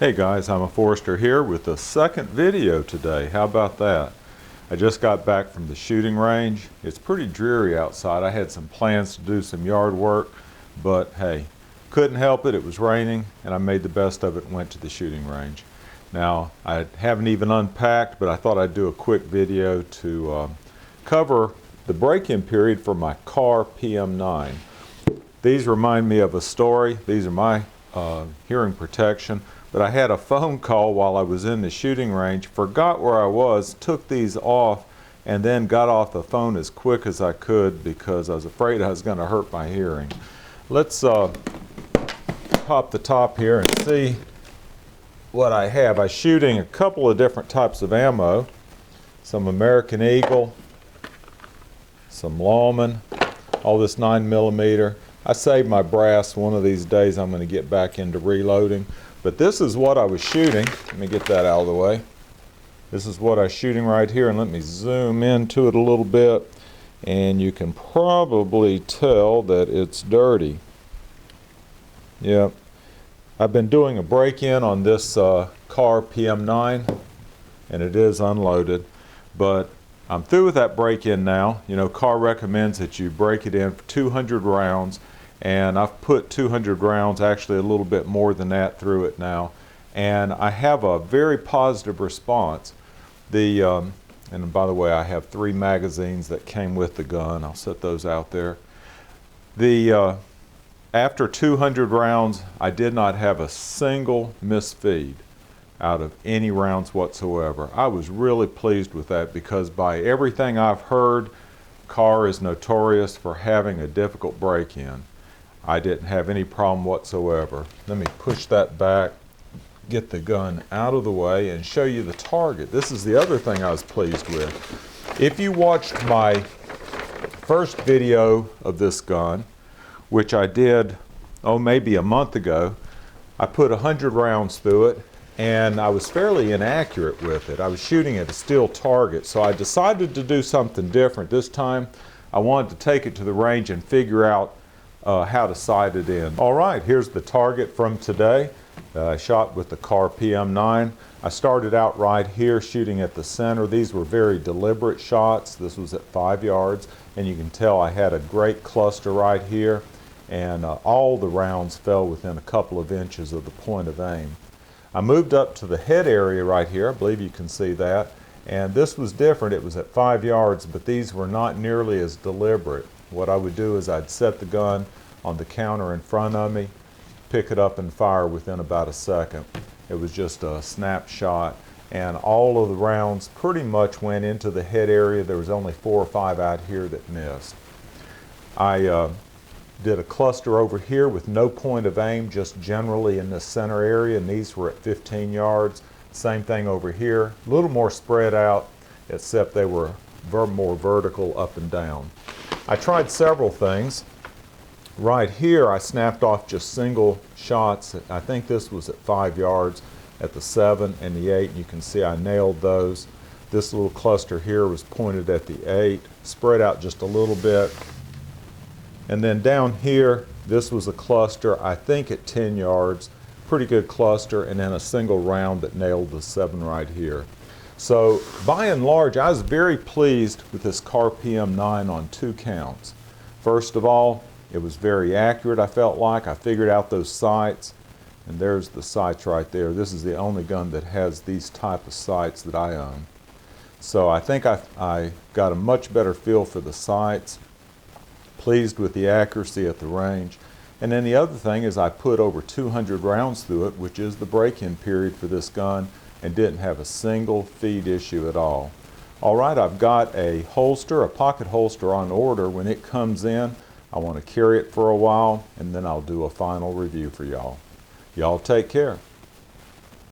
Hey guys, I'm a Forester here with the second video today. How about that? I just got back from the shooting range. It's pretty dreary outside. I had some plans to do some yard work, but hey, couldn't help it. It was raining and I made the best of it and went to the shooting range. Now, I haven't even unpacked, but I thought I'd do a quick video to cover the break-in period for my Kahr PM9. These remind me of a story. These are my hearing protection. But I had a phone call while I was in the shooting range, forgot where I was, took these off, and then got off the phone as quick as I could because I was afraid I was going to hurt my hearing. Let's pop the top here and see what I have. I'm shooting a couple of different types of ammo, some American Eagle, some Lawman, all this 9mm. I saved my brass. One of these days I'm going to get back into reloading. But this is what I was shooting. Let me get that out of the way. This is what I was shooting right here, and let me zoom into it a little bit, and you can probably tell that it's dirty. Yep. I've been doing a break-in on this Kahr PM9, and it is unloaded, but I'm through with that break-in now. You know, Kahr recommends that you break it in for 200 rounds. And I've put 200 rounds, actually a little bit more than that, through it now. And I have a very positive response. And by the way, I have 3 magazines that came with the gun. I'll set those out there. After 200 rounds, I did not have a single misfeed out of any rounds whatsoever. I was really pleased with that because by everything I've heard, Kahr is notorious for having a difficult break-in. I didn't have any problem whatsoever. Let me push that back, get the gun out of the way, and show you the target. This is the other thing I was pleased with. If you watched my first video of this gun, which I did, maybe a month ago, I put 100 rounds through it, and I was fairly inaccurate with it. I was shooting at a steel target, so I decided to do something different. This time, I wanted to take it to the range and figure out how to sight it in. All right, here's the target from today. I shot with the Kahr PM9. I started out right here shooting at the center. These were very deliberate shots. This was at 5 yards, and you can tell I had a great cluster right here, and all the rounds fell within a couple of inches of the point of aim. I moved up to the head area right here. I believe you can see that. And this was different. It was at 5 yards, but these were not nearly as deliberate. What I would do is I'd set the gun on the counter in front of me, pick it up and fire within about a second. It was just a snapshot, and all of the rounds pretty much went into the head area. There was only 4 or 5 out here that missed. I did a cluster over here with no point of aim, just generally in the center area, and these were at 15 yards. Same thing over here, a little more spread out, except they were more vertical up and down. I tried several things. Right here I snapped off just single shots. I think this was at 5 yards at the 7 and the 8. You can see I nailed those. This little cluster here was pointed at the 8, spread out just a little bit. And then down here, this was a cluster, I think at 10 yards. Pretty good cluster, and then a single round that nailed the 7 right here. So by and large, I was very pleased with this Kahr PM9 on 2 counts. First of all, it was very accurate, I felt like. I figured out those sights, and there's the sights right there. This is the only gun that has these type of sights that I own. So I think I got a much better feel for the sights, pleased with the accuracy at the range. And then the other thing is I put over 200 rounds through it, which is the break-in period for this gun, and didn't have a single feed issue at all. All right, I've got a holster, a pocket holster on order. When it comes in, I want to carry it for a while, and then I'll do a final review for y'all. Y'all take care.